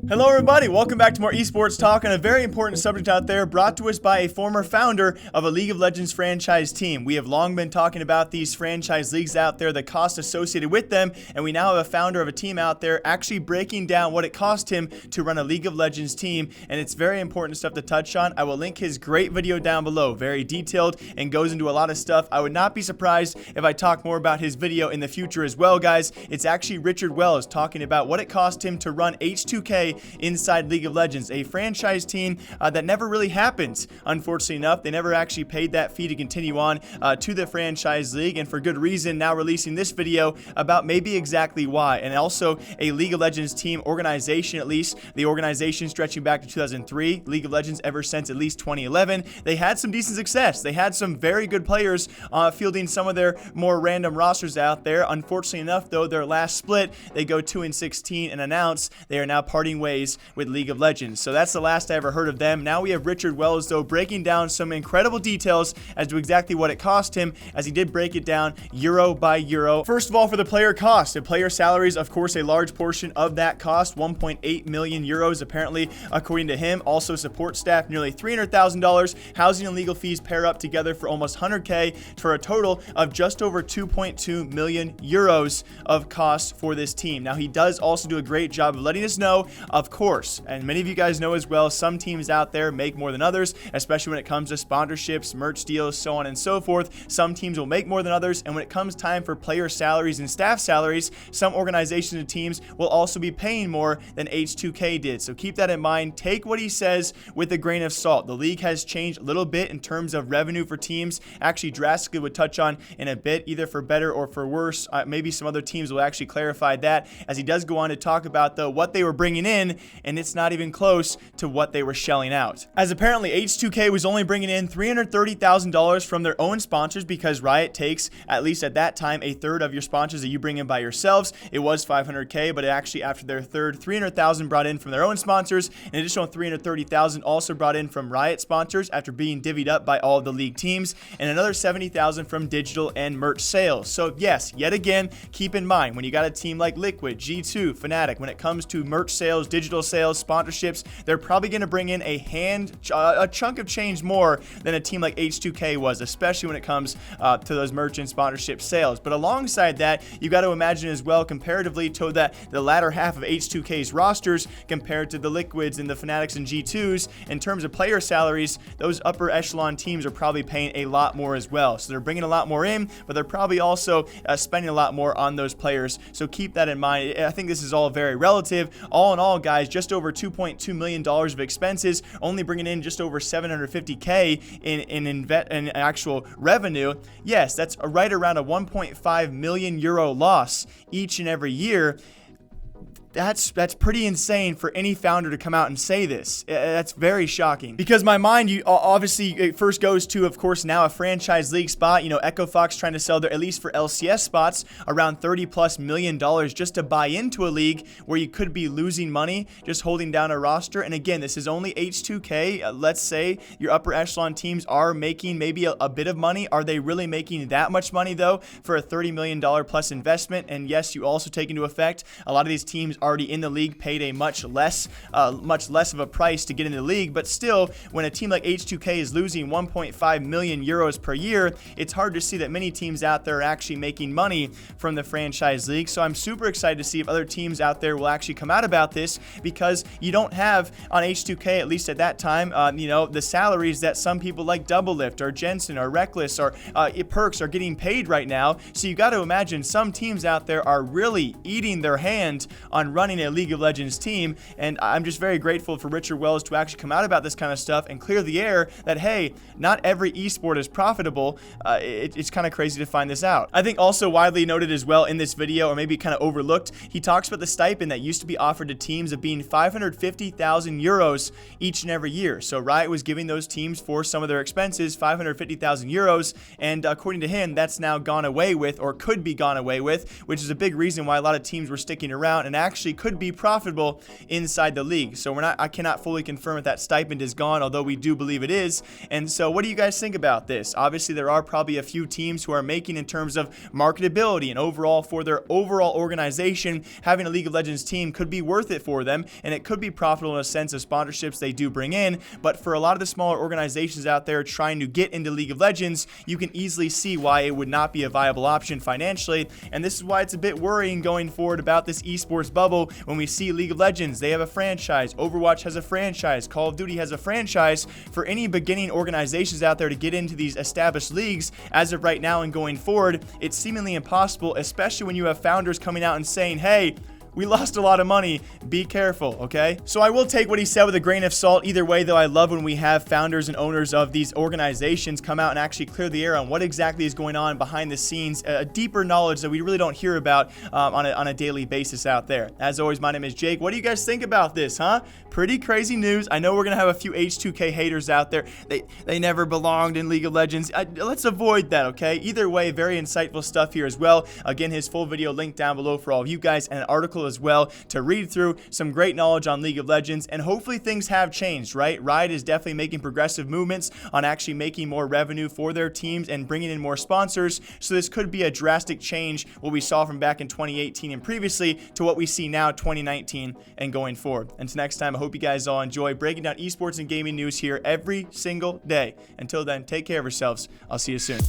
Hello everybody, welcome back to more esports talk on a very important subject out there brought to us by a former founder of a League of Legends franchise team. We have long been talking about these franchise leagues out there, the cost associated with them, and we now have a founder of a team out there actually breaking down what it cost him to run a League of Legends team, and it's very important stuff to touch on. I will link his great video down below, very detailed and goes into a lot of stuff. I would not be surprised if I talk more about his video in the future as well, guys. It's actually Richard Wells talking about what it cost him to run H2K inside League of Legends, a franchise team that never really happens. Unfortunately enough, they never actually paid that fee to continue on to the franchise league, and for good reason. Now releasing this video about maybe exactly why, and also a League of Legends team organization, at least the organization stretching back to 2003, League of Legends ever since at least 2011. They had some decent success. They had some very good players fielding some of their more random rosters out there. Unfortunately enough, though, their last split, they go 2-16 and announce they are now parting ways with League of Legends. So that's the last I ever heard of them. Now we have Richard Wells, though, breaking down some incredible details as to exactly what it cost him, as he did break it down euro by euro. First of all, for the player cost, the player salaries, of course, a large portion of that cost, 1.8 million euros apparently, according to him. Also support staff, nearly $300,000. Housing and legal fees pair up together for almost 100K, for a total of just over 2.2 million euros of cost for this team. Now he does also do a great job of letting us know, of course, and many of you guys know as well, some teams out there make more than others, especially when it comes to sponsorships, merch deals, so on and so forth. Some teams will make more than others, and when it comes time for player salaries and staff salaries, some organizations and teams will also be paying more than H2K did. So keep that in mind. Take what he says with a grain of salt. The league has changed a little bit in terms of revenue for teams, actually drastically, would touch on in a bit, either for better or for worse. Maybe some other teams will actually clarify that, as he does go on to talk about, though, what they were bringing in, and it's not even close to what they were shelling out. As apparently H2K was only bringing in $330,000 from their own sponsors, because Riot takes, at least at that time, a third of your sponsors that you bring in by yourselves. It was 500K, but actually after their third, 300,000 brought in from their own sponsors, an additional 330,000 also brought in from Riot sponsors after being divvied up by all of the league teams, and another 70,000 from digital and merch sales. So yes, yet again, keep in mind, when you got a team like Liquid, G2, Fnatic, when it comes to merch sales, digital sales, sponsorships, they're probably going to bring in a chunk of change more than a team like H2K was, especially when it comes to those merchant sponsorship sales. But alongside that, you got to imagine as well, comparatively to the latter half of H2K's rosters compared to the Liquids and the Fnatics and G2s, in terms of player salaries, those upper echelon teams are probably paying a lot more as well. So they're bringing a lot more in, but they're probably also spending a lot more on those players. So keep that in mind. I think this is all very relative. All in all, guys, just over $2.2 million of expenses, only bringing in just over 750K in actual revenue. Yes, that's right around a 1.5 million euro loss each and every year. That's pretty insane for any founder to come out and say this. That's very shocking, because my mind, obviously it first goes to, of course, now a franchise league spot. You know, Echo Fox trying to sell their, at least for LCS spots, around $30+ million just to buy into a league where you could be losing money just holding down a roster. And again, this is only H2K. Let's say your upper echelon teams are making maybe a bit of money. Are they really making that much money, though, for a $30 million plus investment? And yes, you also take into effect a lot of these teams already in the league paid a much less of a price to get in the league. But still, when a team like H2K is losing 1.5 million euros per year, it's hard to see that many teams out there are actually making money from the franchise league. So I'm super excited to see if other teams out there will actually come out about this, because you don't have on H2K, at least at that time, you know, the salaries that some people like Doublelift or Jensen or Reckless or Perks are getting paid right now. So you got to imagine some teams out there are really eating their hand on running a League of Legends team, and I'm just very grateful for Richard Wells to actually come out about this kind of stuff and clear the air that, hey, not every esport is profitable. It's kind of crazy to find this out. I think also widely noted as well in this video, or maybe kind of overlooked, he talks about the stipend that used to be offered to teams of being 550,000 euros each and every year. So Riot was giving those teams, for some of their expenses, 550,000 euros, and according to him, that's now gone away with, or could be gone away with, which is a big reason why a lot of teams were sticking around and actually actually could be profitable inside the league. So I cannot fully confirm if that stipend is gone, although we do believe it is. And so what do you guys think about this? Obviously, there are probably a few teams who are making in terms of marketability and overall for their overall organization, having a League of Legends team could be worth it for them, and it could be profitable in a sense of sponsorships they do bring in. But for a lot of the smaller organizations out there trying to get into League of Legends, you can easily see why it would not be a viable option financially. And this is why it's a bit worrying going forward about this esports bubble when we see League of Legends, they have a franchise, Overwatch has a franchise, Call of Duty has a franchise. For any beginning organizations out there to get into these established leagues, as of right now and going forward, it's seemingly impossible, especially when you have founders coming out and saying, hey, we lost a lot of money. Be careful, okay? So I will take what he said with a grain of salt. Either way, though, I love when we have founders and owners of these organizations come out and actually clear the air on what exactly is going on behind the scenes, a deeper knowledge that we really don't hear about on a daily basis out there. As always, my name is Jake. What do you guys think about this, huh? Pretty crazy news. I know we're going to have a few H2K haters out there. They never belonged in League of Legends. Let's avoid that, okay? Either way, very insightful stuff here as well. Again, his full video linked down below for all of you guys, and an article as well to read through, some great knowledge on League of Legends, and hopefully things have changed, right? Riot is definitely making progressive movements on actually making more revenue for their teams and bringing in more sponsors, so this could be a drastic change what we saw from back in 2018 and previously to what we see now 2019 and going forward. Until next time, I hope you guys all enjoy breaking down esports and gaming news here every single day. Until then, take care of yourselves. I'll see you soon.